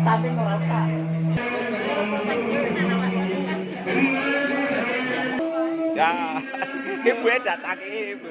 Tapi merasa ya, ibu datang ibu.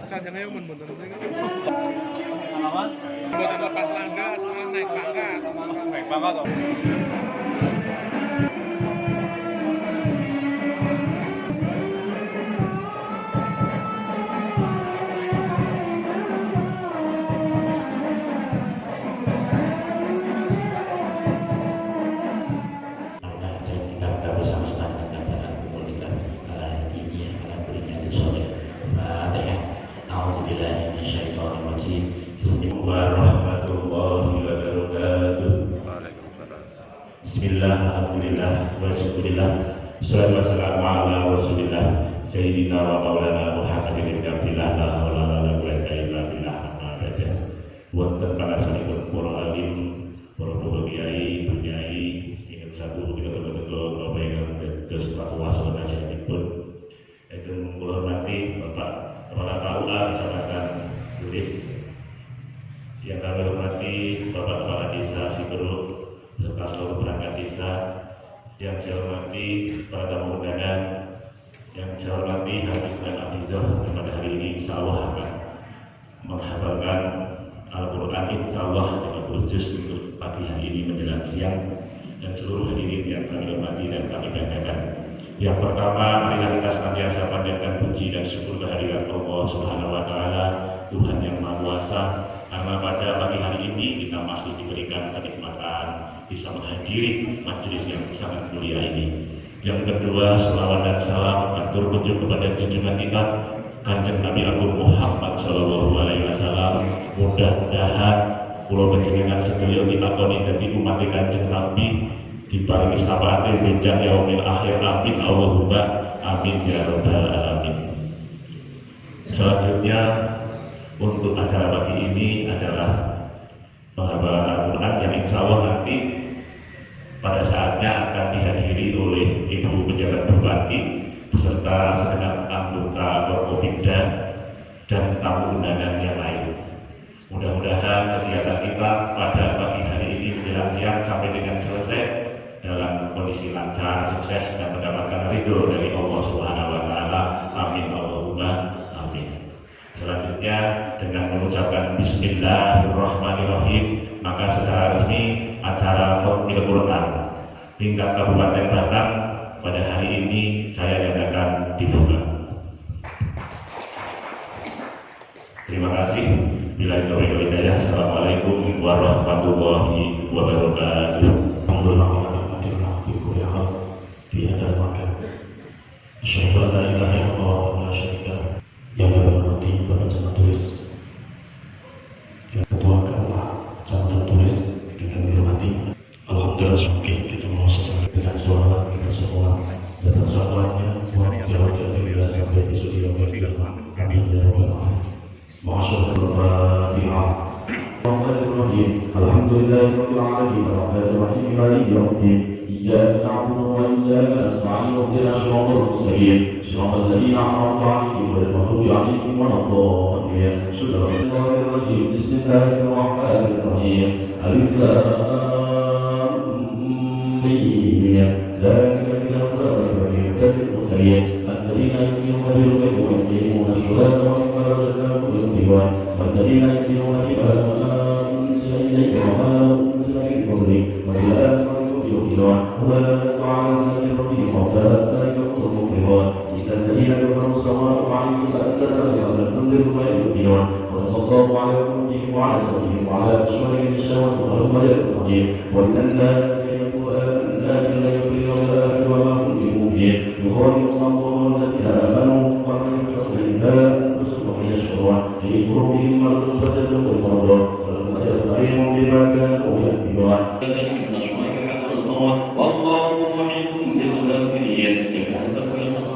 Sanjangnya bener-bener buat lepas langga sekarang naik bangga toh. Bismillah, alhamdulillah, wa syukurillah, salatu wassalamu ala rasulillah, sayyidina wa maulana Muhammadin ibn Abdillah, la hawla wa la quwwata illa billah, amma ba'du. Wonten panasipun para alim, para kiai, bunyai, ingkang sabuh kita betul-betul Bapak ingkang dados pakuwas nasihatipun. Ingkang kula hormati Bapak Kepala KUA Kecamatan Turis, yang kami hormati Bapak Kepala Desa Siberuk serta seluruh perangkat desa, yang saya hormati para tamu undangan, yang saya hormati Hafiz dan Hafizah yang pada hari ini insya Allah akan menghafalkan Al-Quran insya Allah 30 juz untuk pagi hari ini menjelang siang, dan seluruh hadirin yang kami hormati dan kami banggakan. Yang pertama, marilah kita senantiasa panjatkan puji dan syukur kehadirat Allah Subhanahu wa Ta'ala, Tuhan yang Maha Kuasa, karena pada pagi hari ini kita masih diberikan kenikmatan bisa menghadiri majelis yang sangat mulia ini. Yang kedua, selawat dan salam atur kunjung kepada junjungan kita Kanjeng Nabi Agung Muhammad Shallallahu Alaihi Wasallam. Mudah-mudahan pulau panjenengan sedaya kita koni dadi umat Kanjeng Nabi diparingi syafaat benjang yaumil akhir, amin Allahumma amin ya rabbal alamin. Selanjutnya untuk acara pagi ini adalah penghafalan Al-Quran yang insya Allah nanti pada saatnya akan dihadiri oleh Ibu Pejabat Bupati beserta segenap anggota Forkopimda dan tamu undangan yang lain. Mudah-mudahan kegiatan kita pada pagi hari ini menjelang siang sampai dengan selesai dalam kondisi lancar, sukses dan mendapatkan ridho dari Allah Subhanahu wa Ta'ala. Amin Allahumma amin. Selanjutnya dengan mengucapkan Bismillahirrahmanirrahim, maka secara resmi acara Hotmil Quran tingkat Kabupaten Batang pada hari ini saya nyatakan dibuka. Terima kasih. Bila itu hidayah. Assalamualaikum warahmatullahi wabarakatuh. Alhamdulillah asyhadu an la ilaha illallah wa la syarika lahu. Yang berhormati Bapak Camat Tulis, Ketua KUA Camat Tulis, yang dihormati. Alhamdulillah kita mau sesuai dengan suara kita semua dan persatuannya buat jauh dari sampai di sudi yang berfirman. Amin ya rabbal alamin. Masyaallah. Alhamdulillahirabbil alamin. Arrahmanir rahim. Maliki yaumiddin. إياك نعبد وإياك نستعين اهدنا الصراط المستقيم صراط الذين أنعمت عليهم غير المغضوب عليهم ولا الضالين. بسم الله الرحمن بسم الله الرحمن الرحيم. ألف لام ميم. ذلك الكتاب لا ريب فيه هدى للمتقين الذين يؤمنون بالغيب ويقيمون الصلاة ومما رزقناهم ينفقون والذين يؤمنون بما أنزل إليك وما أنزل من قبلك وبالآخرة يؤمنون أولئك على هدى ربهم وأولئك هم المفلحون. إن الذين كفروا سواء عليهم أأنذرتهم أم لم تنذرهم لا يؤمنون. وصلى الله على نبيهم وعلى سبيهم وعلى أشهرهم الشهوات والملائكة الرحيم. وإن الناس يقولون آمنا بالله واليوم الآخر وما هم بمؤمنين يخادعون الله الذين آمنوا ومن يكفر بالله أنفسهم يشكرون في قلوبهم مرض فزادهم مرضا ولهم أجر عليهم بما كانوا يكذبون. والله محيط بالكافرين يحبك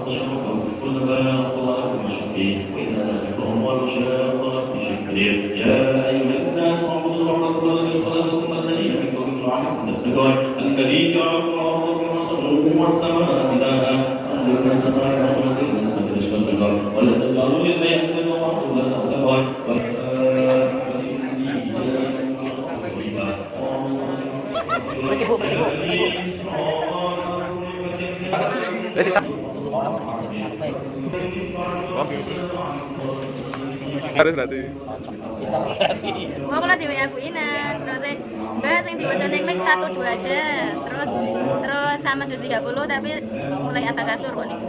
تشركهم كل ما الله مشركين وإذا ذكرهم والشاق في شكرهم. يا أيها الناس اعبدوا ربكم الذي خلقكم الذين من قبلكم عنكم تتقون الذي جعلكم الأرض وسقوكم والسماء بناء أنزلنا سماء ونزلنا سماء رزقا بالأرض ولا تجعلوا لله يحمل عقوبة أولاد. Harus berarti. Mau kalau di WA Bu Ina, terus bahas yang diwaca ning mic 1 2 aja. Terus sama juz 30 tapi mulai atas kasur kok nih.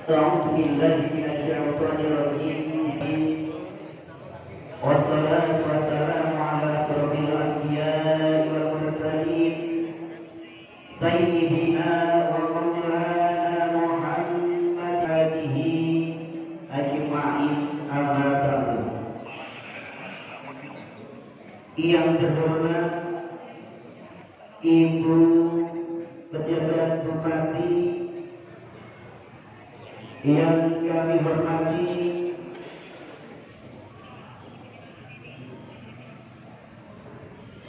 أعوذ بالله من الشيطان الرجيم. والصلاة والسلام على أشرف الأنبياء والمرسلين سيدنا ومولانا محمد آله أجمعين. أما بعد. Yang terhormat Ibu Pejabat Bupati, yang kami hormati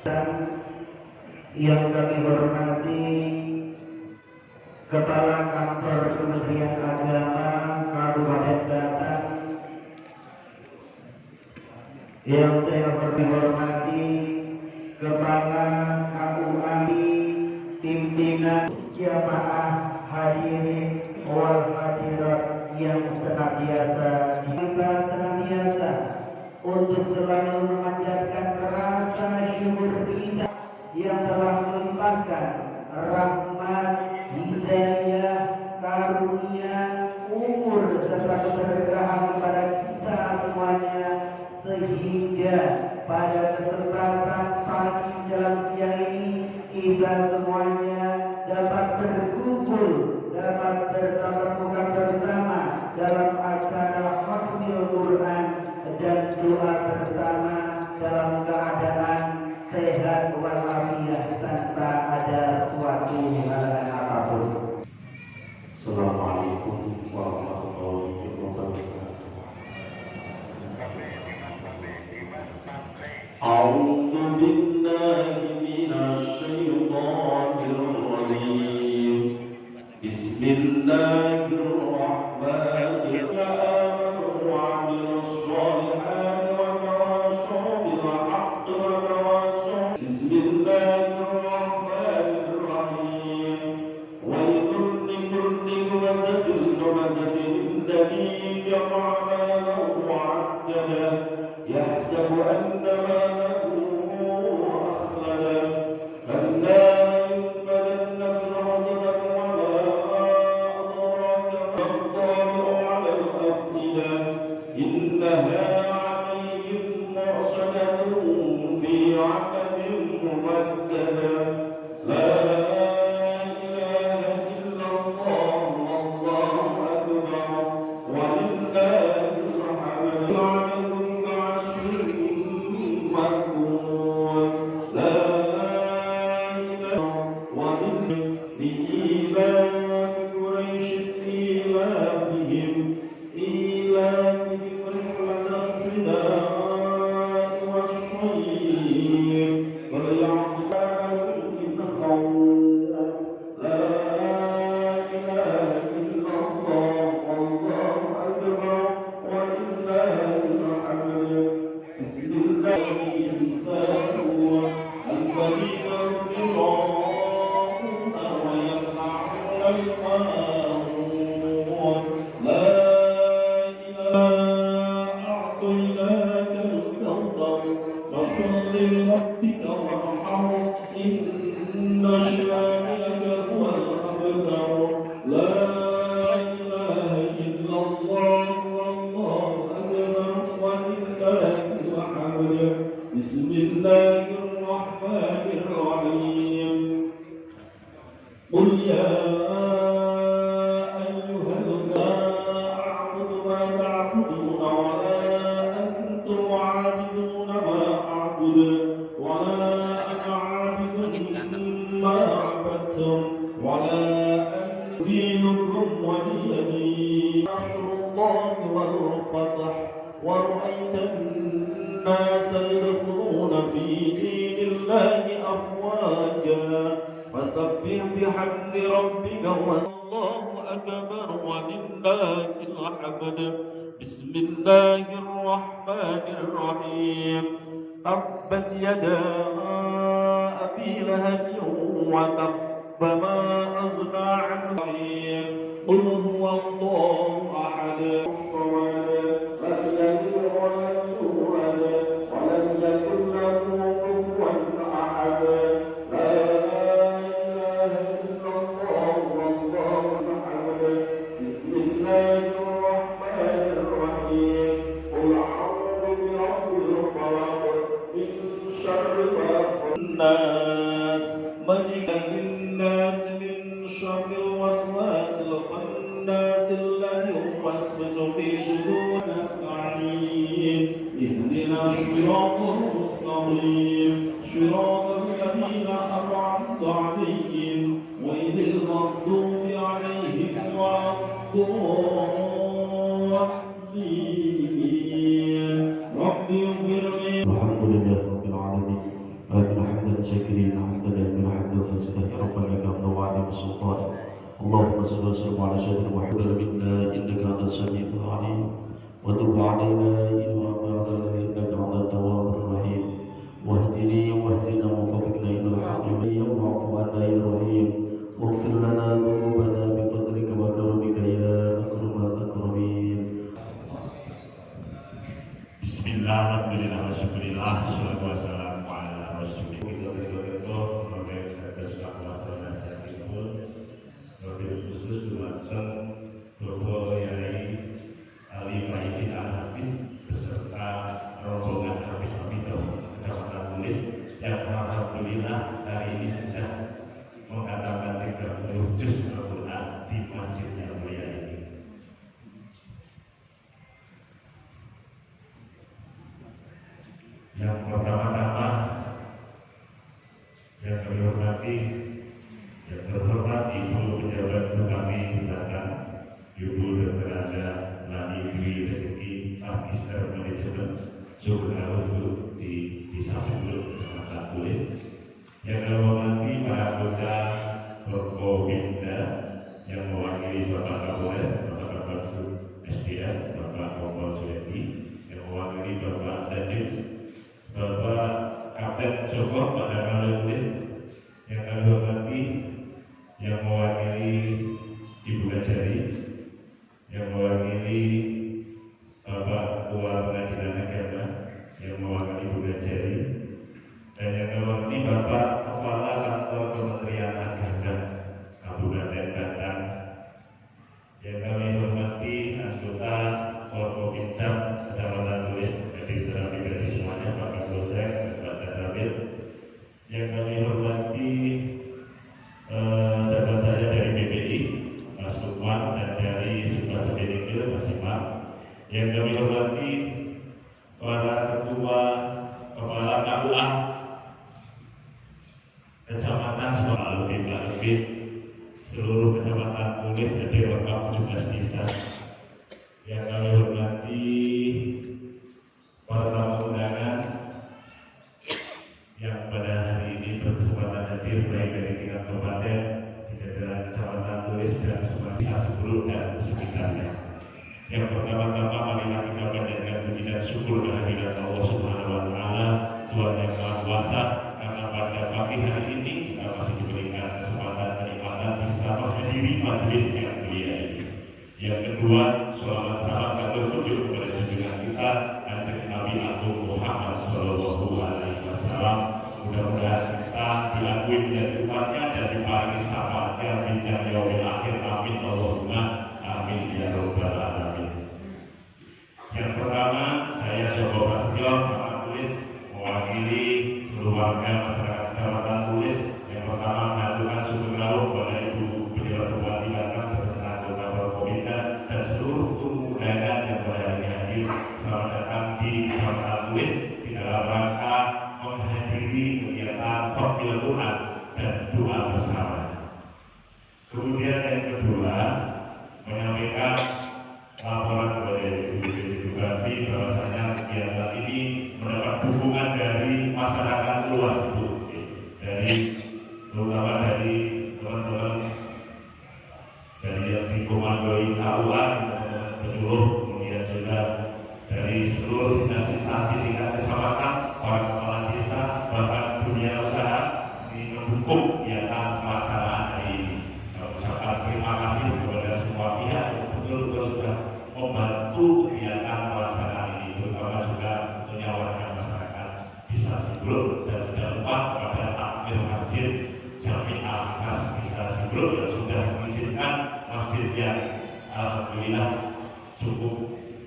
dan yang kami hormati Kepala Kantor Kementerian Agama Kabupaten Batang, yang saya hormati Kepala KUA, pimpinan jamaah hadirin wal hadirat yang senantiasa untuk selalu memanjatkan rasa syukur kita yang telah melimpahkan rahmat, hidayah, karunia, umur serta keberkahan kepada بالله من الشيطان الرجيم بسم الله الرحمن الرحيم وعملوا الصالحات وتواصوا بالحق وتواصوا بسم الله الرحمن الرحيم ويل لكل همزة لمزة الذي جمع ماله وعدده يحسب أن ماله أخلده كلا ينبذن في الحطمة وما أدراك ما الطارق على الأفئدة إنها عليهم مرصدة في عمد ممددة لا إله إلا الله والله أكبر ولله الحمد عليكم بعشر مكون لا إله ومن لإيلاف قريش إيلافهم رحلة الصداع والصيف وليعبدوا من خوف لا إله إلا الله والله أكبر ولله الحمد بسم الله الإنسان الذين يطيعون ويمنعون الماعون لا إله أعطيناك الكوثر فصل لربك وارحم إن شانئك هو الأبتر لا إله إلا الله والله أكبر ولله الحمد بسم الله الرحمن الرحيم قل يا أيها الناس أعبد ما تعبدون ولا أنتم عابدون ما أعبد ولا أنا عابد ما عبدتم ولا أنتم دينكم ولي دين نصر الله والفتح ورأيت الناس يدخلون في دين الله أفواجا فسبح بحمد ربك والله أكبر ولله الحمد بسم الله الرحمن الرحيم تبت يدا أبي لهب وتب ما أغنى عنه قل هو الله أحد الصمد لم يلد ولم يولد ولم يكن له كفوا أحد لا إله إلا الله والله الحمد بسم الله الرحمن الرحيم قل أعوذ برب الفلق من شر ما خلق الناس ملك الناس من شر الوسواس الخناس الذي يوسوس في صدور الناس اهدنا الصراط المستقيم صراط الذين أنعمت عليهم غير المغضوب عليهم ولا الضالين رب اغفر لي الحمد لله رب العالمين حمدا شاكرين حمدا لله حمدا فاستغفر لك وعليم السلطان اللهم صل وسلم على سيدنا محمد منا انك انت السميع العليم وتب علينا انك انت التواب الرحيم واهدني واهدنا ووفقنا الى الحق واعف عنا يا رحيم واغفر لنا ذنوبنا بفضلك وكرمك يا اكرم الاكرمين بسم الله الحمد لله والشكر لله والصلاه والسلام على رسول الله khusus dumateng Bapak Yai Ali Faizin Al-Hafiz beserta rombongan Hafiz Hafidhah Kecamatan Tulis yang alhamdulillah hari ini sudah mengatakan 30 juz Al-Quran di Masjid yang mulia ini. Yang pertama-tama yang kami hormati yang terhormat Ibu Pejabat kami di belakang Ibu Dr. Anda Lani Dwi Rezeki Magister Manajemen Jurnal di Desa Bulu Kecamatan mewakili Bapak Ketua Pengadilan Agama yang mewakili Bu Gajari, dan yang mewakili Bapak Kepala Kantor Kementerian Agama Kabupaten Batang, yang kami hormati anggota Forkopimda Kecamatan Tulis, hadir secara pribadi semuanya, Pak Kapolsek, Pak Danramil, yang kami hormati sahabat saya dari BPI, Mas Lukman, dan dari Sumber Sebeningil, Mas Imam, yang kami hormati para ketua kepala KUA kecamatan Soalubin, seluruh kecamatan Tulis, jadi lengkap 17 desa, yang kami hormati para tamu undangan yang pada hari ini berkesempatan hadir baik dari tingkat kabupaten, di jajaran kecamatan Tulis dan Sumatera Selatan dan sekitarnya. Yang pertama-tama mari kita panjatkan puji dan syukur kehadirat Allah Subhanahu wa Ta'ala, Tuhan yang Maha Kuasa, karena pada pagi hari ini kita masih diberikan kesempatan kenikmatan bisa menghadiri majelis yang mulia ini. Yang kedua, sholawat salam dan tertuju kepada junjungan kita Kanjeng Nabi Agung Muhammad Sallallahu Alaihi Wasallam. Mudah-mudahan kita diakui menjadi umatnya dan diparingi syafaatnya di yaumil akhir. Amin Allahumma amin ya rabbal alamin. Yang pertama, saya Joko Prasetyo Kecamatan Tulis mewakili seluruh warga masyarakat Kecamatan Tulis. Yang pertama, mengaturkan syukur rawuh kepada Ibu Pejabat Bupati Batang beserta anggota Forkopimda dan seluruh undangan yang pada hari ini hadir. Selamat datang di Kecamatan Tulis di dalam rangka menghadiri kegiatan Fardhu Quran dan doa bersama. Kemudian yang kedua, menyampaikan laporan kepada Ibu Bupati bahwasanya kegiatan ini mendapat dukungan dari masyarakat luas, Bu, dari terutama dari teman-teman dari yang dikomandoi KUA penyuluh, kemudian juga dari seluruh instansi tingkat kecamatan, para kepala desa, bahkan dunia usaha ini mendukung kegiatan pelaksanaan hari ini. Ucapkan terima kasih kepada semua pihak yang betul-betul sudah membantu kegiatan pelaksanaan ini, terutama juga tentunya warga masyarakat Desa Sibruk, dan tidak lupa kepada takmir masjid Jami'ah Khas Desa Sibruk yang sudah mengizinkan masjid yang alhamdulillah cukup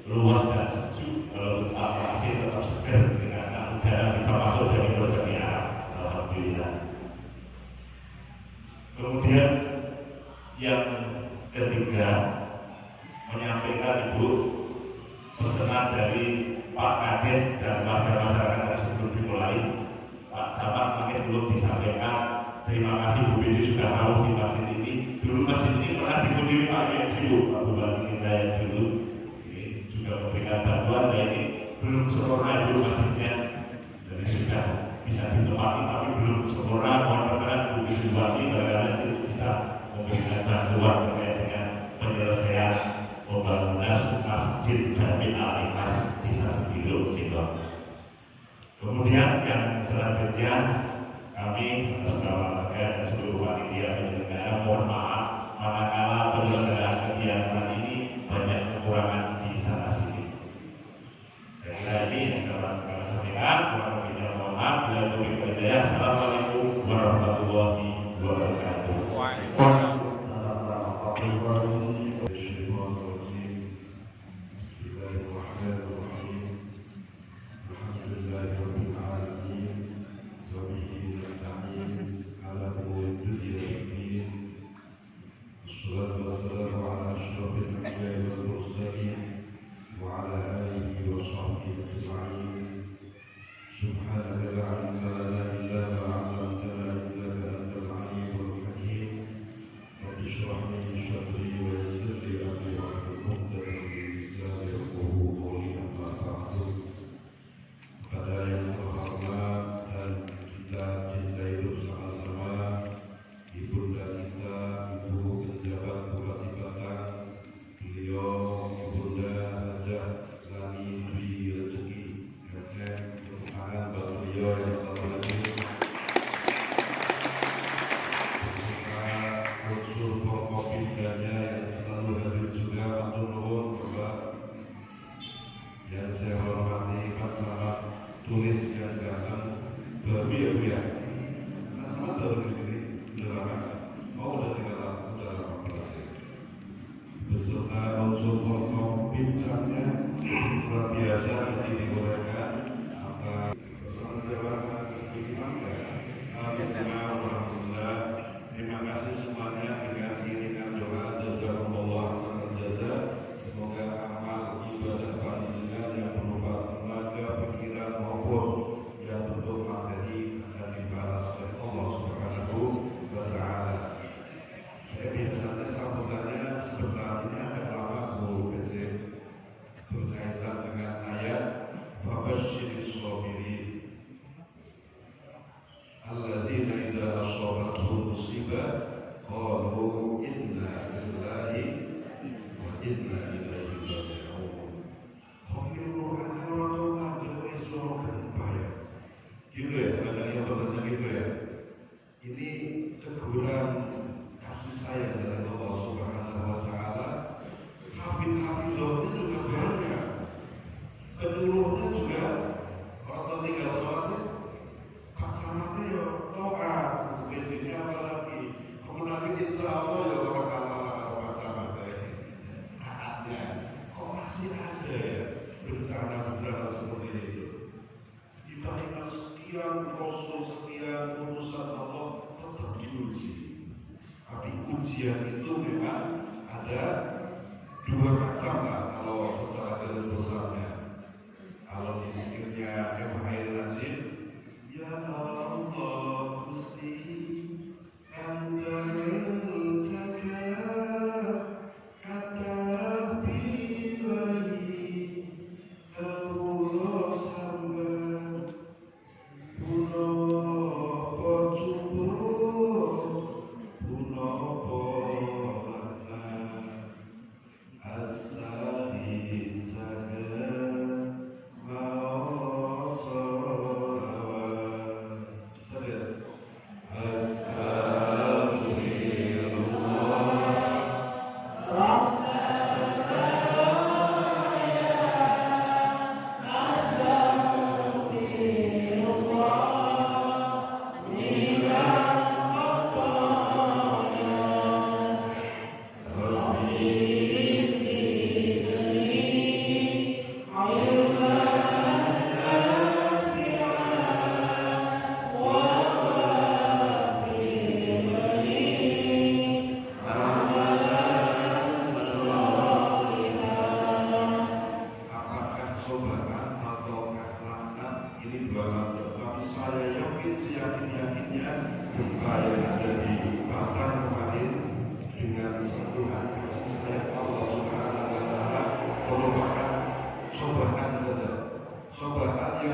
luas dan sejuk, kalau tetap masih tetap segar dengan udara bisa masuk dari berbagai arah, alhamdulillah. Kemudian yang ketiga, menyampaikan Ibu pesanan dari Pak Kades dan warga masyarakat tersebut dimulai. Pak Camat mungkin belum disampaikan. Terima kasih Bu Besi sudah haus di masjid ini. Dulu masjid ini pernah dikundiri Pak Yesiu, Pak Bupati kita yang dulu ini juga memberikan bantuan. Dan ini belum sempurna dulu masjidnya, jadi sudah bisa ditempati tapi belum sempurna. Mohon berkenan Bu Besi bagaimana itu bisa memberikan bantuan terkait dengan penyelesaian pembangunan masjid Jami'ah Khas Desa Sibruk gitu. Kemudian yang selanjutnya, kami atas nama warga dan seluruh panitia penyelenggara mohon maaf manakala penyelenggaraan kegiatan ini banyak kekurangan di sana sini. Saya kira ini yang dapat kami sampaikan. Kurang lebihnya mohon maaf. Bila lebih berjaya. Assalamualaikum warahmatullahi wabarakatuh. والصلاة والسلام على أشرف الأنبياء والمرسلين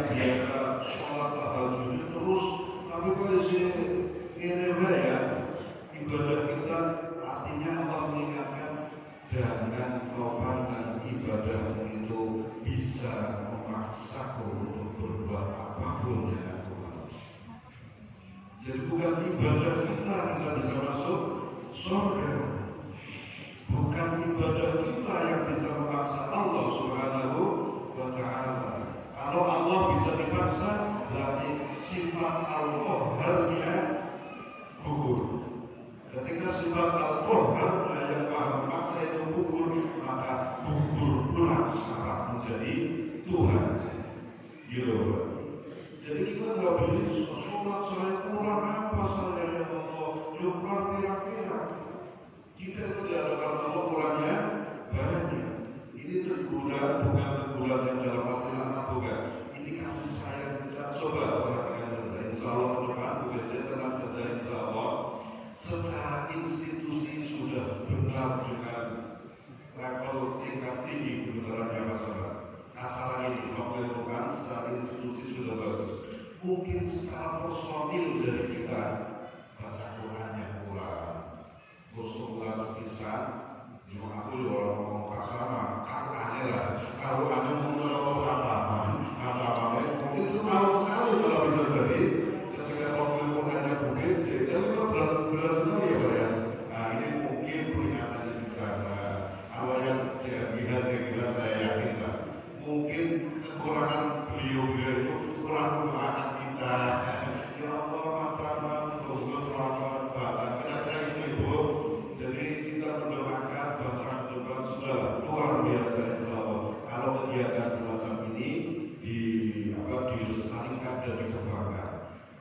biasa sholat tahajud terus, tapi kondisi ini ya ibadah kita artinya Allah mengingatkan jangan kau pandang ibadah itu bisa memaksaku untuk berbuat apapun yang aku mau. Jadi bukan ibadah kita bisa masuk surga, bukan ibadah kita yang bisa memaksa Allah Subhanahu wa Ta'ala. Kalau Allah bisa dipaksa, berarti sifat al-Qahharnya gugur. Ketika sifat al-Qahhar yang maha memaksa itu gugur, maka gugur pula syarat menjadi Tuhan. Gitu. Jadi kita nggak boleh sholat saya kurang apa saya ya Allah, lupa kira-kira. Kita itu diadakan Allah kurangnya banyak. Ini teguran, bukan teguran yang dalam arti anak bukan. Ini kasih sayang kita. Coba perhatikan saja. Insya Allah ke depan, bukan saya tenang saja insya Allah. Secara institusi sudah benar dengan level tingkat tinggi kebenarannya masalah. Acara ini melakukan secara institusi sudah bagus. Mungkin secara personil dari kita baca Qurannya kurang. Kurang sekitar, cuma aku juga ngomong kasar, aku aneh lah. Kalau aneh ngomong apa, mungkin semalu sekali kalau bisa jadi. Ketika waktu Qurannya bukit, jadi belas sekali ya Pak ya. Nah ini mungkin peringatan juga. Awalnya kira-kira saya yakin lah. Mungkin kekurangan beliau itu kurang kekurangan kita. Ya Allah, masalah selamat badan. Kenapa itu Ibu? Jadi kita mendoakan bahkan sudah luar biasa insya Allah. Kalau kegiatan semacam ini dilestarikan dan dikembangkan.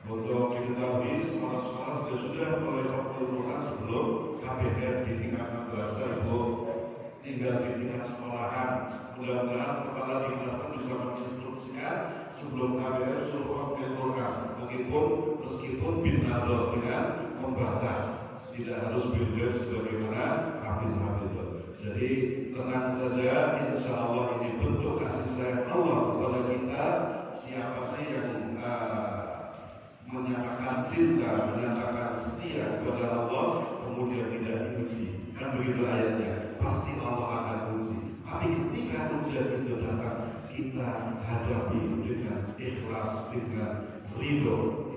Untuk diketahui sekolah-sekolah sudah mulai pertemuan sebelum KBR di tingkat madrasah Ibu, tinggal di tingkat sekolahan. Mudah-mudahan kepala dinas bisa menginstruksikan sebelum KBR suruh mengumpulkan. Meskipun binazar dengan membaca, tidak harus bebas sebagaimana habis-habis. Jadi tenang saja, insya Allah ini bentuk kasih sayang Allah kepada kita. Siapa sih yang menyatakan cinta, menyatakan setia kepada Allah, kemudian tidak diuji, kan begitu ayatnya. Pasti Allah akan uji. Tapi ketika ujian itu datang, kita hadapi dengan ikhlas, dengan ridho.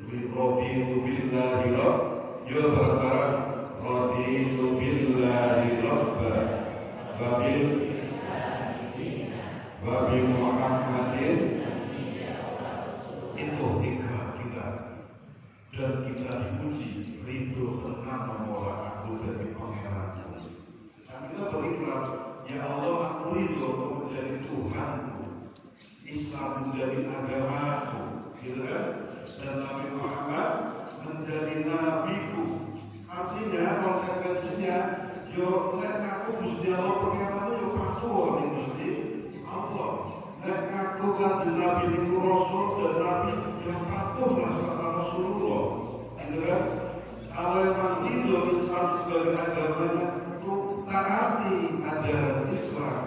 Raditu billahi rabb, ya barang-barang raditu billahi rabb, babi Muhammadin. Itu ikhlas kita, dan kita diuji ridho tenang menolak aku dari pangeranku. Dan kita berikhlas, ya Allah aku ridho menjadi Tuhanku, Islam menjadi agamaku, gitu kan? Dan Nabi Muhammad menjadi nabiku. Artinya konsekuensinya, yo nek aku Gusti Allah pengirannya yo patuh ning Gusti Allah. Nek aku kanjeng Nabi niku Rasul dan Nabi yang patuh sama Rasulullah. Gitu kan? Kalau memang hidup Islam sebagai agamanya, itu taati ajaran Islam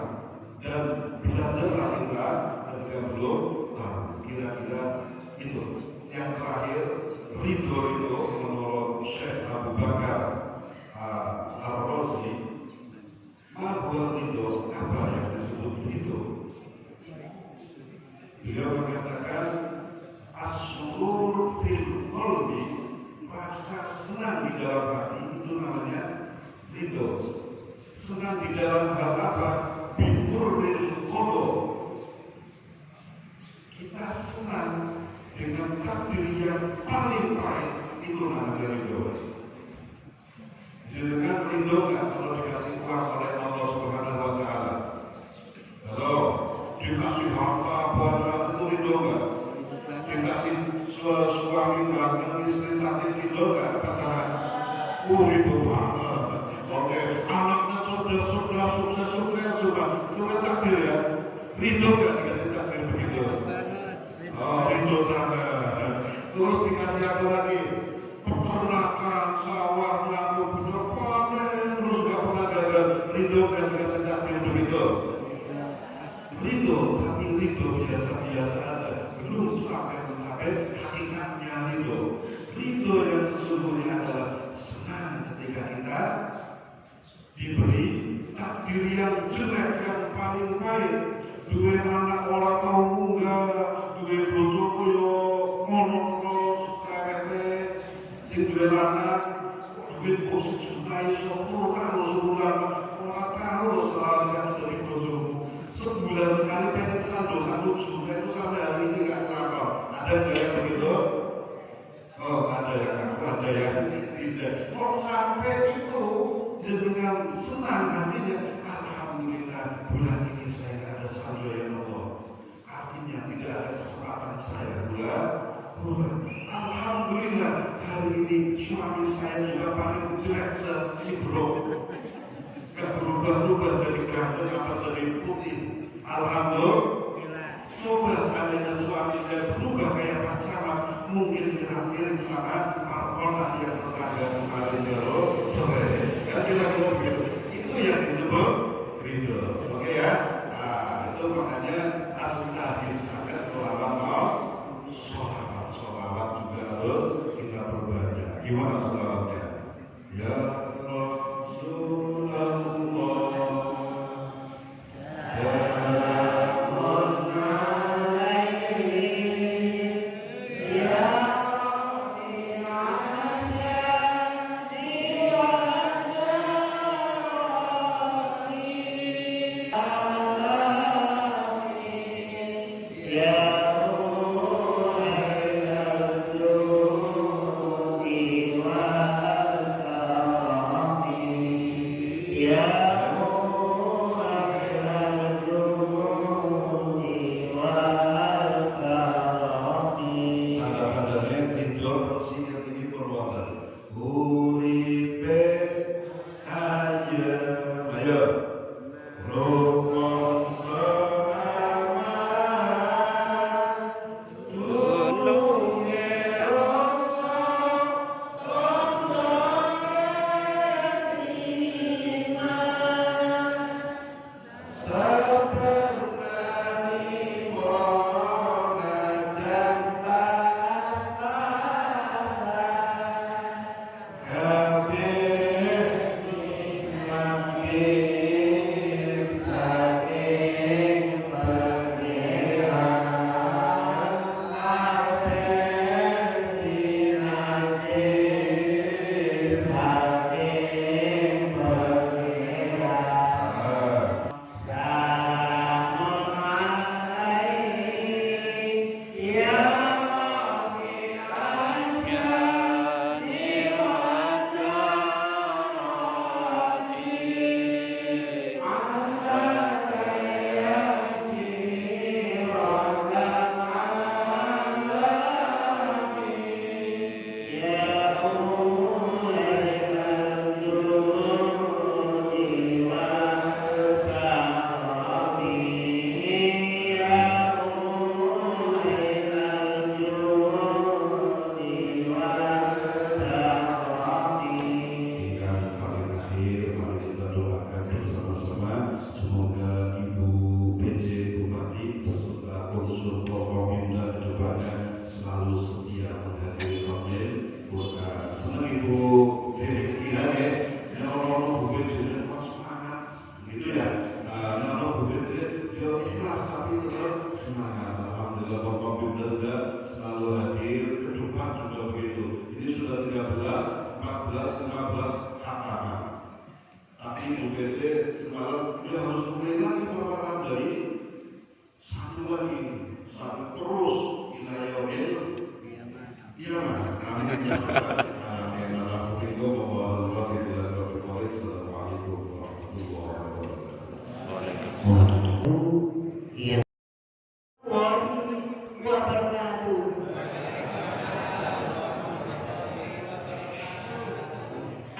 dan belajarlah kita ketika belum tahu. Kira-kira itu. Yang terakhir, ridho itu menurut Syekh Abu Bakar Ar-Razi, mahwa ridho, apa yang disebut ridho? Beliau mengatakan as-surur fil qalbi, rasa senang di dalam hati, itu namanya ridho. Senang di dalam hal apa? Biturril qadar. Kita senang dengan takdir yang paling baik, itu namanya ridho. Jangan ridho kalau dikasih uang oleh Allah Subhanahu wa Ta'ala. Kalau dikasih harta buat itu ridho nggak? Dikasih suami banyak istri sakit ridho nggak? Pasangan, ridho banget. Oke, anaknya sudah sukses sudah. Itu takdir ya. Ridho nggak dikasih takdir begitu? Oh, ridho sangat. Terus dikasih apa lagi? Peternakan, sawah, lampu, bener panen, terus gak pernah gagal. Ridho kan dikasih takdir begitu. Ridho, tapi ridho biasa-biasa aja. belum sampai mencapai hakikatnya ridho. Ridho yang sesungguhnya adalah senang ketika kita diberi takdir yang jelek yang paling baik. Duwe anak ora tau munggah, duwe bojo koyo ngono cerewete, sing duwe anak duwe posisi juta iso karo sebulan ora tahu soalnya dari bojomu. Sebulan sekali pengen saldo 1 juta itu sampai hari ini nggak terapa. Ada nggak yang begitu? Oh ada yang aku, ada yang tidak. Kok sampai itu dengan senang hatinya, alhamdulillah bulan ini saya ada saldo yang Allah. Artinya tidak ada kesempatan saya bulan. Alhamdulillah hari ini suami saya juga paling jelek sebelum gak berubah-ubah dari ganteng apa dari putih. Alhamdulillah. Coba seandainya suami saya berubah kayak Pak Camat, mungkin mirip sama Pak Konak yang tetangga kemarin jero sore. Kan kira-kira begitu. Itu yang disebut ridho. Oke ya. Nah itu makanya asli sangat ulama sholawat juga harus kita perbanyak. Gimana sholawatnya? Ya Rasulullah.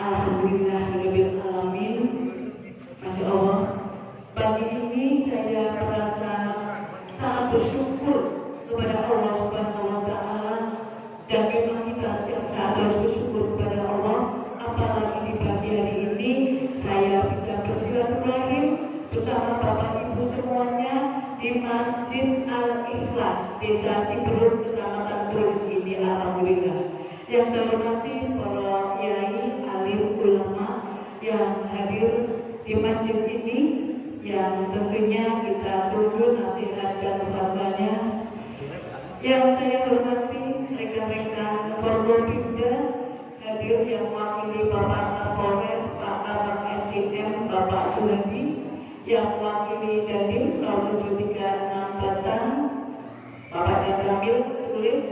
Alhamdulillahirrahmanirrahim. Masya Allah, pagi ini saya merasa sangat bersyukur di Masjid Al-Ikhlas, Desa Siberut, Kecamatan Tulis ini, alhamdulillah. Yang saya hormati para yai, alim, ulama yang hadir di masjid ini, yang tentunya kita tunggu nasihat dan fatwanya. Yang saya hormati rekan-rekan Forkopimda hadir yang mewakili Bapak Kapolres, Pak Kabak SDM, Bapak Suradi, yang mewakili Dandim 0736 Batang, Bapak Kamil Sulis,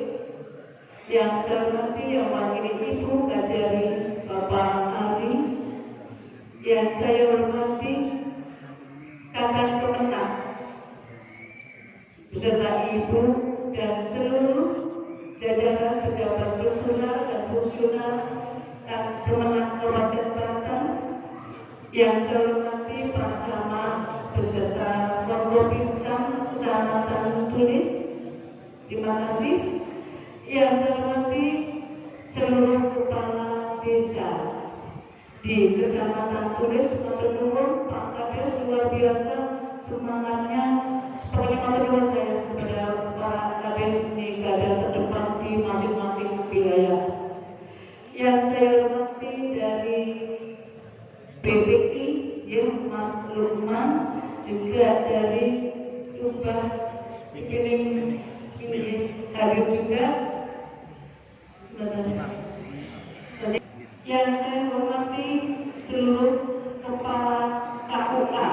yang saya hormati yang mewakili Ibu Kajari, Bapak Ali, yang saya hormati kakak kemenang beserta Ibu dan seluruh jajaran pejabat struktural dan fungsional kemenang Kabupaten Banten, yang saya hormati Pak Camat beserta Forkopimcam Kecamatan Tulis, terima kasih. Yang saya hormati seluruh kepala desa di Kecamatan Tulis, matur nuwun Pak Kades, luar biasa semangatnya. Seperti matur nuwun saya kepada Pak Kades ini garda terdepan di masing-masing wilayah. Yang saya hormati dari BPI, ya Mas Lukman, juga dari Subah Piring hadir juga. Yang saya hormati seluruh kepala KUA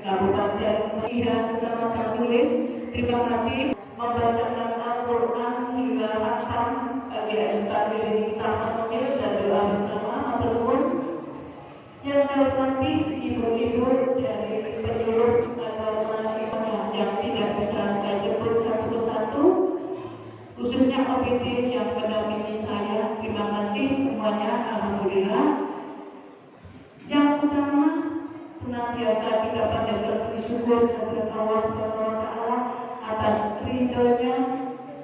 Kabupaten dan Kecamatan Tulis, terima kasih membacakan Al-Quran hingga khatam bagi adik-adik kita mengambil dan doa bersama matur nuwun. Yang saya hormati ibu-ibu dari penyuluh agama Islam yang tidak bisa saya sebut satu persatu, khususnya OPD yang mendampingi saya, terima kasih semuanya, alhamdulillah. Yang utama, senantiasa kita panjatkan puji syukur kepada Allah Subhanahu wa Ta'ala atas ridhonya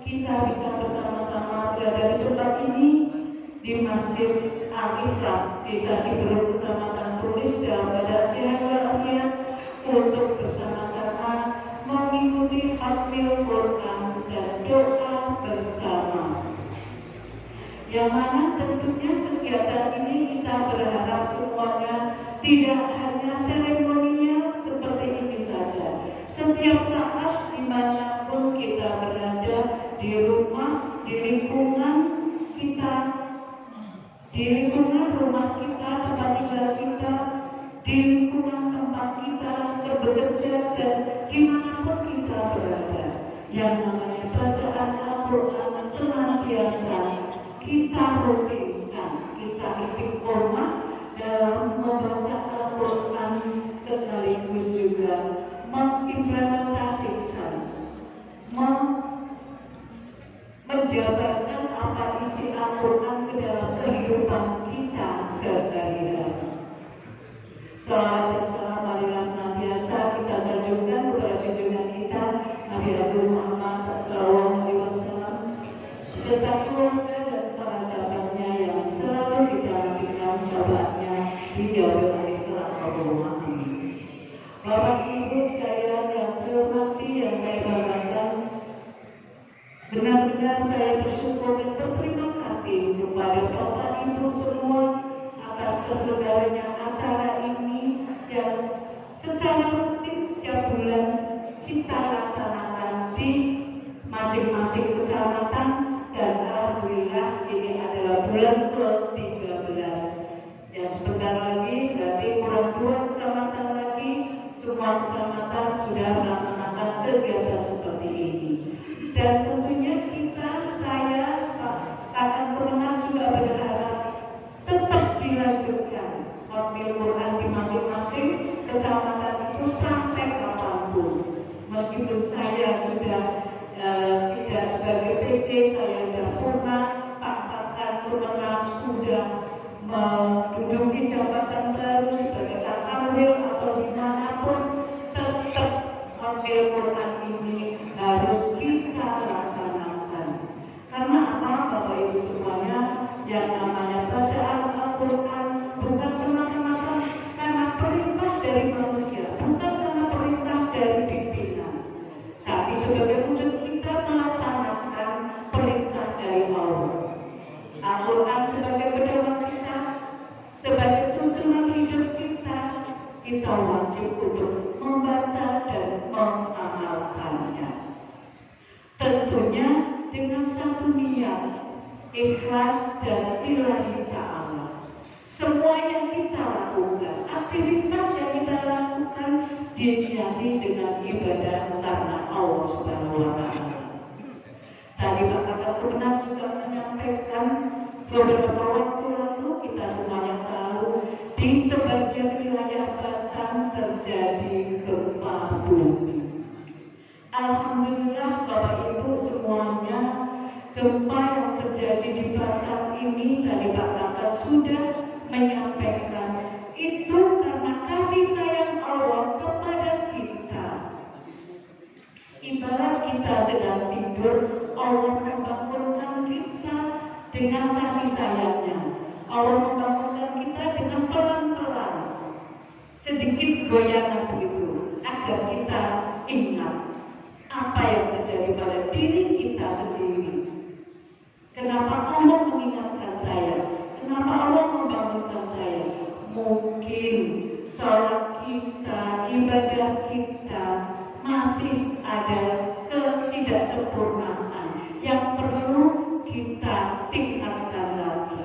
kita bisa bersama-sama berada di tempat ini di Masjid Al-Ikhlas, Desa Siberut, Kecamatan Tulis, dalam keadaan sehat walafiat untuk bersama-sama mengikuti khatmil Quran dan doa bersama. Yang mana tentunya kegiatan ini kita berharap semuanya tidak hanya seremonial seperti ini saja. Setiap saat dimanapun kita berada, di rumah, di lingkungan kita, di lingkungan rumah kita, tempat tinggal kita, di lingkungan tempat kita bekerja, dan dimanapun kita berada, yang namanya bacaan Al-Quran senantiasa kita rutinkan, kita istiqomah dalam membaca Al-Quran, sekaligus juga mengimplementasikan, menjabarkan apa isi Al-Quran ke dalam kehidupan kita sehari-hari. Salawat dan salam marilah senantiasa kita sanjungkan kepada junjungan kita Nabi Agung Muhammad sallallahu alaihi wasallam, serta keluarga dan para sahabatnya yang selalu kita nantikan sahabatnya di yaumil akhir kelak. Bapak Ibu sekalian yang saya hormati, yang saya banggakan, benar-benar saya bersyukur dan berterima kasih kepada Bapak Ibu semua atas terselenggaranya acara ini yang secara rutin setiap bulan kita laksanakan di masing-masing kecamatan, dan alhamdulillah ini adalah bulan ke-13 yang sebentar lagi berarti kurang 2 kecamatan lagi semua kecamatan sudah melaksanakan kegiatan seperti ini. Dan tentunya kita, saya akan pemenang juga berharap tetap dilanjutkan khatmil Quran di masing-masing kecamatan itu sampai kapanpun. Meskipun saya sudah tidak sebagai PJ, saya sudah purna, Pak Kakak pemenang sudah menduduki jabatan baru sebagai Kakamil atau dimanapun, tetap khatmil Quran ini harus kita laksanakan. Karena apa, Bapak Ibu semuanya, yang namanya bacaan Al-Quran bukan semata-mata karena perintah dari manusia, bukan karena perintah dari pimpinan, satu niat, ikhlas dan lillahi ta'ala. Semua yang kita lakukan, aktivitas yang kita lakukan diniati dengan ibadah karena Allah Subhanahu wa Ta'ala. Tadi Pak Kakak Purna juga menyampaikan beberapa waktu lalu kita semuanya tahu di sebagian wilayah Batam terjadi gempa bumi. Alhamdulillah Bapak Ibu semuanya, gempa yang terjadi di Batam ini tadi Pak Kakak sudah menyampaikan itu karena kasih sayang Allah kepada kita. Ibarat kita sedang tidur, Allah membangunkan kita dengan kasih sayangnya. Allah membangunkan kita dengan pelan-pelan, sedikit goyangan begitu, agar kita ingat apa yang terjadi pada diri kita sendiri. Kenapa Allah mengingatkan saya? Kenapa Allah membangunkan saya? Mungkin sholat kita, ibadah kita masih ada ketidaksempurnaan yang perlu kita tingkatkan lagi.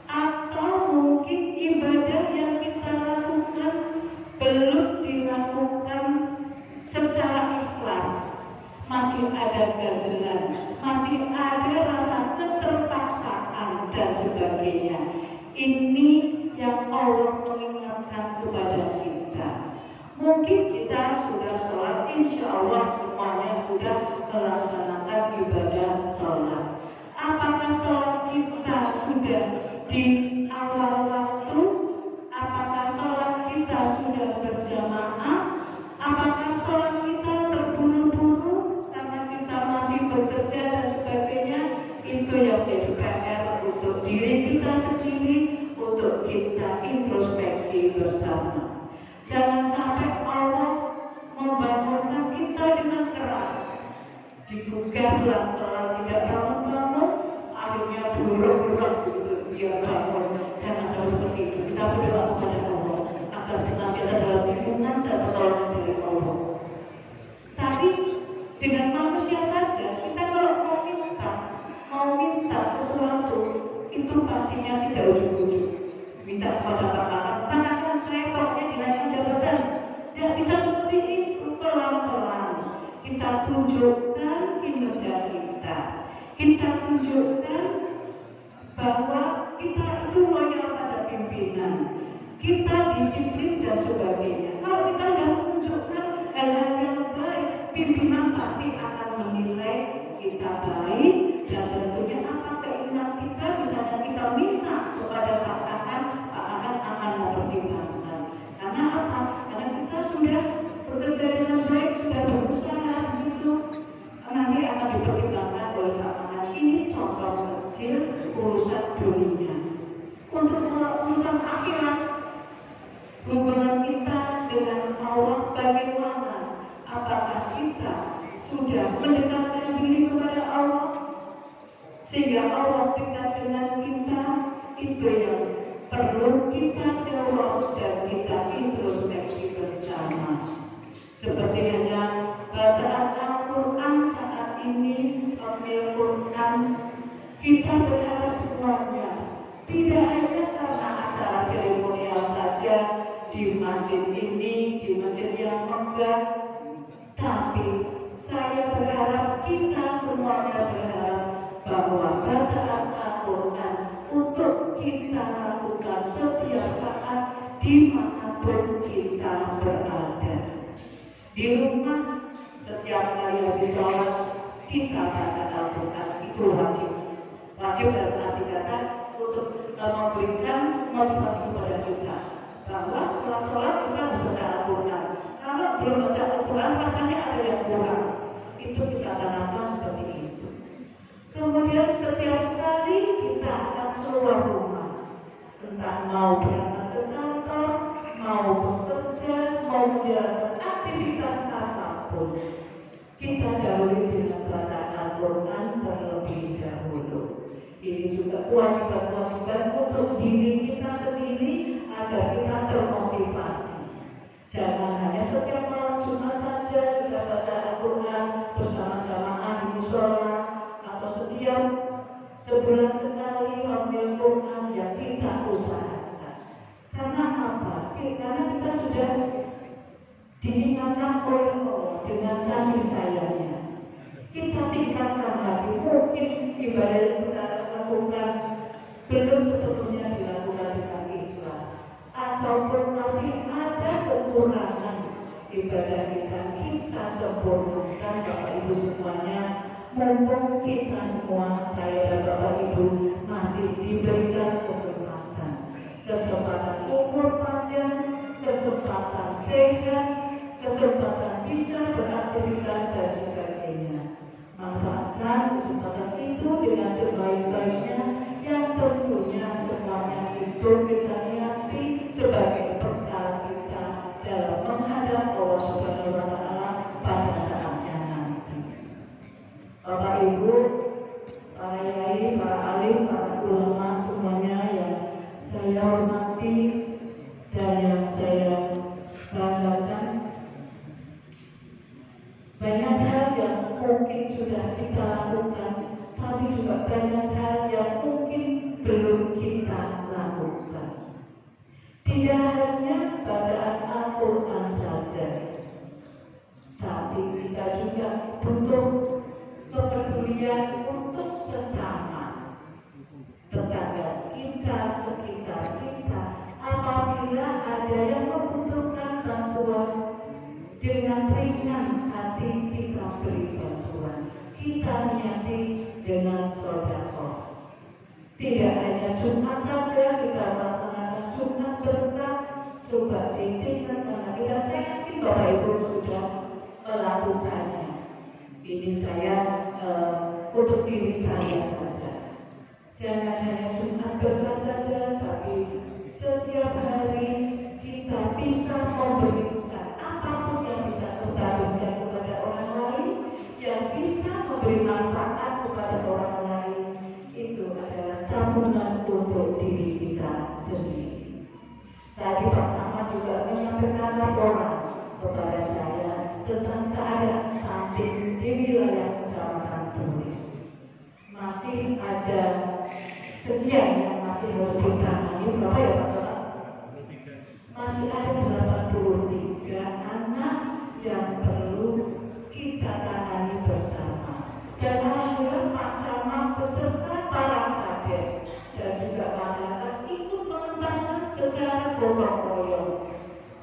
Atau mungkin ibadah yang kita lakukan belum dilakukan secara ikhlas, masih ada ganjelan, masih ada rasa keterpaksaan dan sebagainya. Ini yang Allah mengingatkan kepada kita. Mungkin kita sudah sholat, insya Allah semuanya sudah melaksanakan ibadah sholat. Apakah sholat kita sudah di awal waktu? Apakah sholat kita sudah berjamaah? Apakah sholat kita terburu-buru karena kita masih bekerja dan sebagainya? Itu yang jadi PR untuk diri kita sendiri, untuk kita introspeksi bersama. Jangan sampai Allah membangunkan kita dengan keras, digugah pelan-pelan, tidak bangun-bangun, akhirnya buruk-buruk gitu, biar bangun. Jangan sampai seperti itu. Kita berdoa kepada Allah agar senantiasa dalam lindungan dan pertolongan dari Allah. Tadi dengan manusia saja, kita kalau mau minta sesuatu, itu pastinya tidak ujug-ujug. Minta kepada katakan saya pokoknya dinaikkan jabatan. Tidak bisa seperti itu, pelan-pelan. Kita tunjukkan kinerja kita. Kita tunjukkan bahwa kita itu loyal pada pimpinan. Kita disiplin dan sebagainya. Kalau kita sudah menunjukkan hal-hal yang baik, pimpinan pasti akan menilai kita baik dan tentunya apa keinginan kita, misalnya kita minta kepada Pak Akan akan mempertimbangkan. Karena apa? Karena kita sudah bekerja dengan baik, sudah berusaha begitu, nanti akan dipertimbangkan oleh Pak Akan. Ini contoh kecil urusan dunia. Untuk urusan akhirat, hubungan kita dengan Allah bagaimana? Apakah kita sudah mendekatkan diri kepada Allah sehingga Allah dekat dengan kita? Itu yang perlu kita jawab dan kita introspeksi bersama. Seperti hanya bacaan Al-Quran saat ini, Al-Quran, kita berharap semuanya tidak hanya karena acara seremonial saja di masjid ini, di masjid yang megah, tapi saya berharap kita semuanya berharap bahwa bacaan Al-Quran untuk kita lakukan setiap saat dimanapun kita berada. Di rumah setiap kali habis sholat kita baca Al-Quran, itu wajib. Wajib dalam arti kata untuk memberikan motivasi kepada kita bahwa setelah sholat kita harus baca Al-Quran. Kalau belum baca Al-Quran rasanya ada yang kurang. Itu kita tanamkan seperti itu. Kemudian setiap kali kita akan keluar rumah, entah mau berangkat ke kantor, mau bekerja, mau menjalankan aktivitas apapun, kita dahului dengan bacaan Al-Quran terlebih dahulu. Ini juga kewajiban-kewajiban untuk diri kita sendiri agar kita termotivasi. Jangan hanya setiap malam Jumat saja kita baca Al-Quran bersama jamaah di musola, atau setiap sepenuhnya dilakukan dengan ikhlas, ataupun masih ada kekurangan ibadah kita sempurnakan Bapak Ibu semuanya. Mumpung kita semua, saya dan Bapak Ibu masih diberikan kesempatan umur panjang, kesempatan sehat, kesempatan bisa beraktivitas dan sebagainya. Manfaatkan kesempatan itu dengan sebaik-baiknya, yang tentunya semuanya itu kita niati sebagai bekal kita dalam menghadap Allah Subhanahu wa Ta'ala pada saatnya nanti. Bapak Ibu, para yai, para alim, para ulama semuanya yang saya hormati dan yang saya banggakan, banyak hal yang mungkin sudah kita lakukan, tapi juga banyak hal yang mungkin belum kita lakukan. Tidak hanya bacaan Al-Quran saja, tapi kita juga butuh kepedulian untuk sesama, tetangga kita, sekitar kita. Apabila ada yang membutuhkan bantuan, dengan ringan hati kita beri bantuan, kita niati dengan sedekah. Tidak hanya Jumat saja kita melaksanakan Jumat berkah, coba diingatkan karena kita, saya yakin Bapak Ibu sudah melakukannya. Ini saya untuk diri saya saja. Jangan hanya Jumat berkah saja, tapi setiap hari kita bisa memberikan apapun yang bisa kita berikan kepada orang lain, yang bisa memberi manfaat kepada orang lain. Itu adalah tabungan untuk diri kita sendiri. Tadi Pak Camat juga menyampaikan laporan kepada saya tentang keadaan stunting di wilayah Kecamatan Tulis. Masih ada sekian yang masih harus ditangani. Berapa ya Pak Camat? Masih ada 83 anak yang perlu kita tangani bersama. Dan alhamdulillah Pak Camat beserta para kades dan juga masyarakat ikut mengentaskan secara gotong royong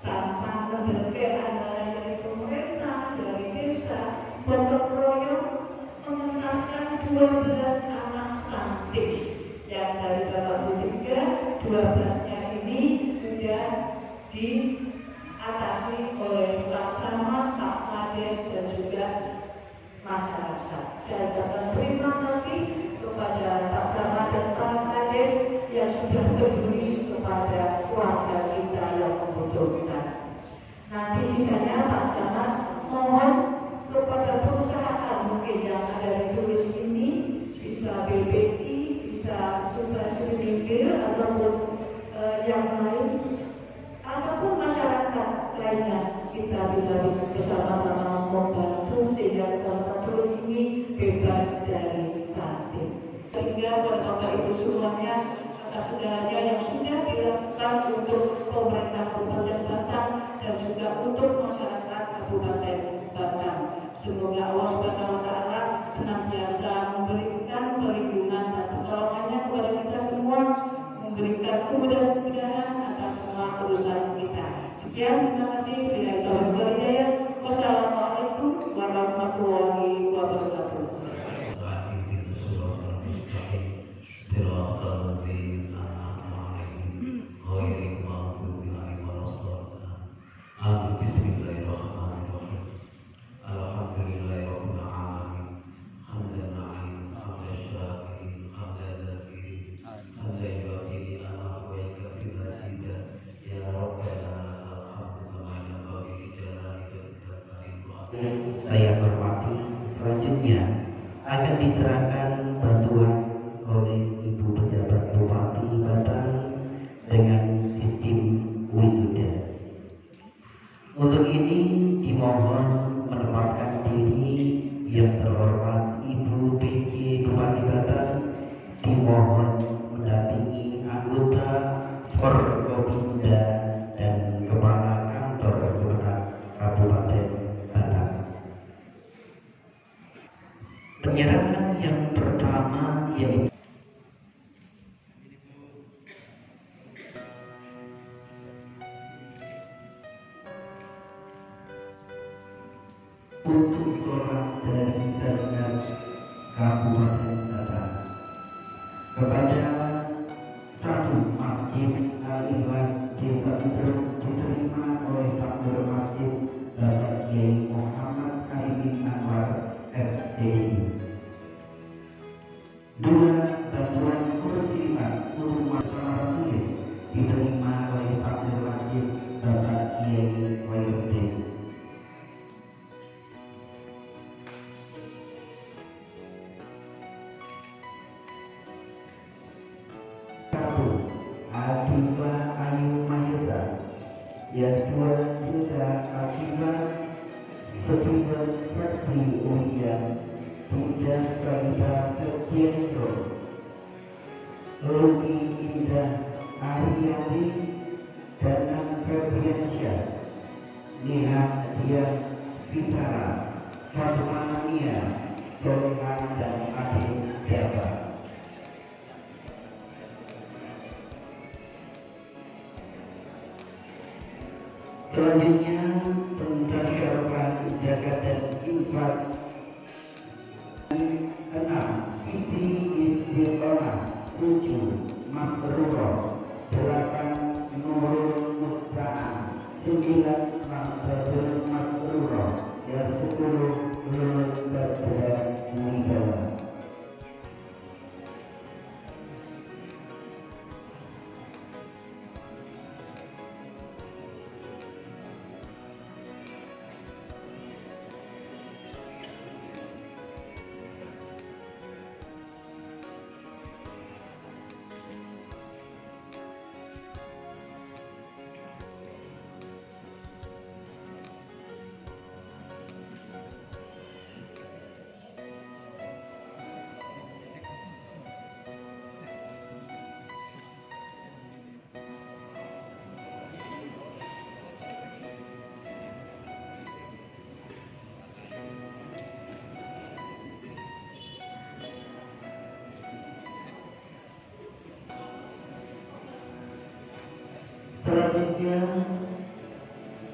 tanpa keberkean dari pemerintah, dari desa, gotong royong mengentaskan 12 anak stunting yang dari 83, 12-nya ini sudah diatasi oleh Pak Camat, Pak Kades dan juga masyarakat. Saya ucapkan terima kasih kepada Pak Camat dan Pak Kades yang sudah peduli kepada keluarga kita yang membutuhkan. Nanti sisanya Pak Camat mohon kepada perusahaan mungkin yang ada di Tulis ini, bisa BPI, bisa Subsidi Pinggir ataupun yang lain, ataupun masyarakat lainnya, kita bisa bersama-sama membantu sehingga Kecamatan Tulis ini bebas dari stunting. Sehingga buat Bapak Ibu semuanya, atas segalanya yang sudah dilakukan untuk pemerintah Kabupaten Batang dan juga untuk masyarakat Kabupaten Batang. Semoga Allah Subhanahu wa Ta'ala senantiasa memberikan perlindungan dan pertolongannya kepada kita semua, memberikan kemudahan-kemudahan atas semua urusan kita. Sekian, terima kasih. Wassalamualaikum warahmatullahi wabarakatuh. Saya hormati, selanjutnya akan diserahkan bantuan oleh Ibu Pejabat Bupati Batang dengan sistem wisuda. Untuk ini dimohon menempatkan diri yang terhormat Ibu PJ Bupati Batang, dimohon mendampingi anggota Forkopimda dan Kepala Kantor Kelurahan Kabupaten Batang. Penyerahan yang pertama yaitu untuk sholat dari Dinas Kabupaten Batang. Kepada satu masjid Al-Ikhlas Desa Udruk diterima oleh Fakir Masjid Bapak Kiai Muhammad Haimin Anwar SDI. Dua bantuan kursi iman untuk masyarakat tulis diterima oleh Fakir Masjid Bapak Kiai Wayudin. Akibat Ayu Mahesa yang 2 juta akibat Steven Sakti Ulian Bunda Sarita Setiendro Luki Indah Ariani Danang Febriansyah Nihat Dian Fitara Fatmania Solehan dan Adil Jawa. Selanjutnya pentasyaran zakat dan infak 6 Siti Istiqomah 7 Masrurah 8 Nurul Musta'an 9 Mahfadul Masrurah dan 10 Nurul Badra Wibawa. Selanjutnya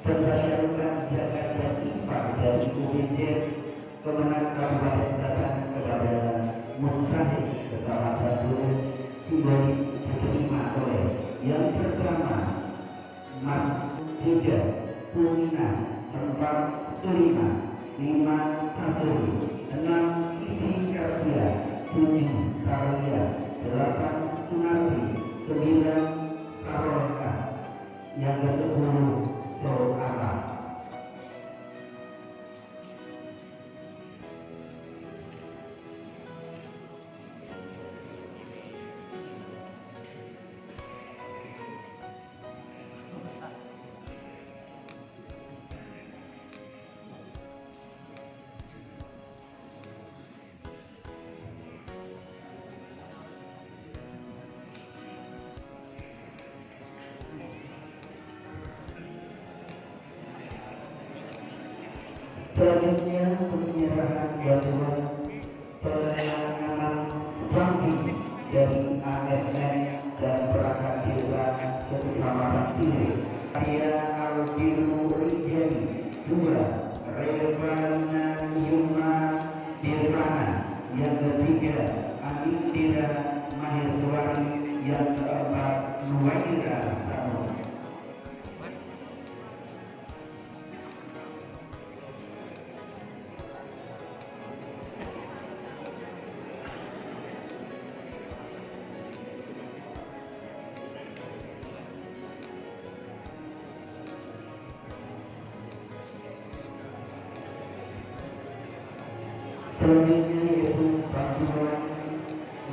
pentasyaran zakat dan infak dari UBJ Kemenang Kabupaten Batang kepada Mustahik Kecamatan Dulu simbolis diterima oleh yang pertama Mas Tiga Pumina 4 Sulima 5 Kasuri 6 Siti Kardia 7 Karya 8 Sunardi 9 Saroka yang ke-10 Soala. Selanjutnya penyerahan bantuan penanganan stunting dari ASN dan perangkat desa Kecamatan Tire. Saya Albiru Rijani 2 Revana Yuma Dirmana yang ketiga Anindira Maheswari yang keempat Nuwaira Sano. Selanjutnya yaitu bantuan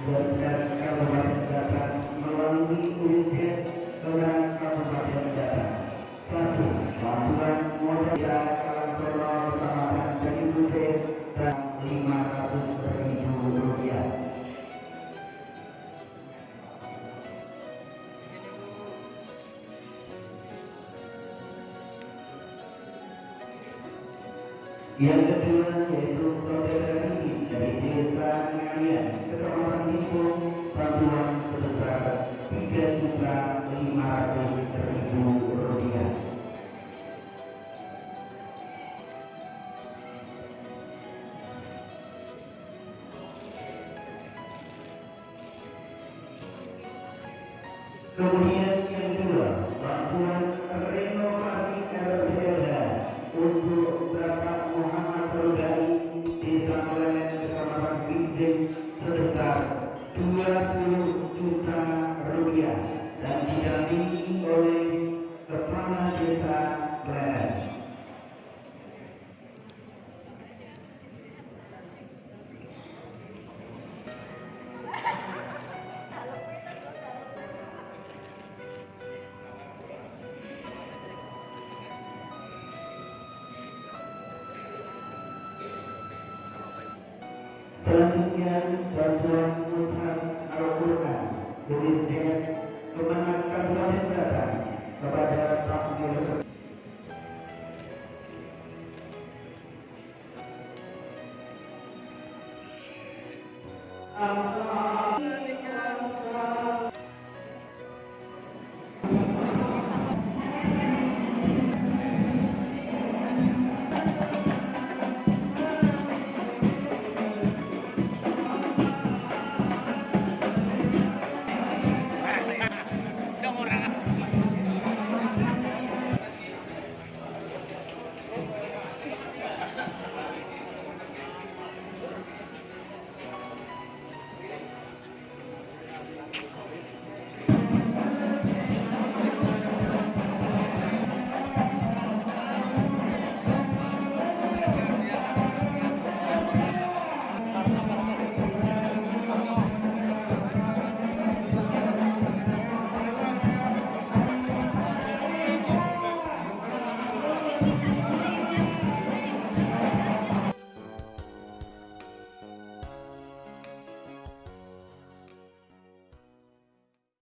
Dinas Kabupaten Batang melalui unit Kemenang Kabupaten Batang. 1. Bantuan modal Kalantoro Kecamatan Jatiluhur dan Rp500.000. Yang kedua yaitu saudara Riki dari Desa Ngalian, Kecamatan Tipung, bantuan sebesar Rp3.500.000. Kemudian yang kedua, bantuan renovasi LPLA untuk Bapak Muhammad Rodai Desa Melemen Kecamatan Binjai sebesar 20 juta rupiah dan didampingi oleh Kepala Desa Melemen. Selanjutnya bantuan mushaf Al-Quran dari Zainab Kemenang Kabupaten Batang kepada takmir. Al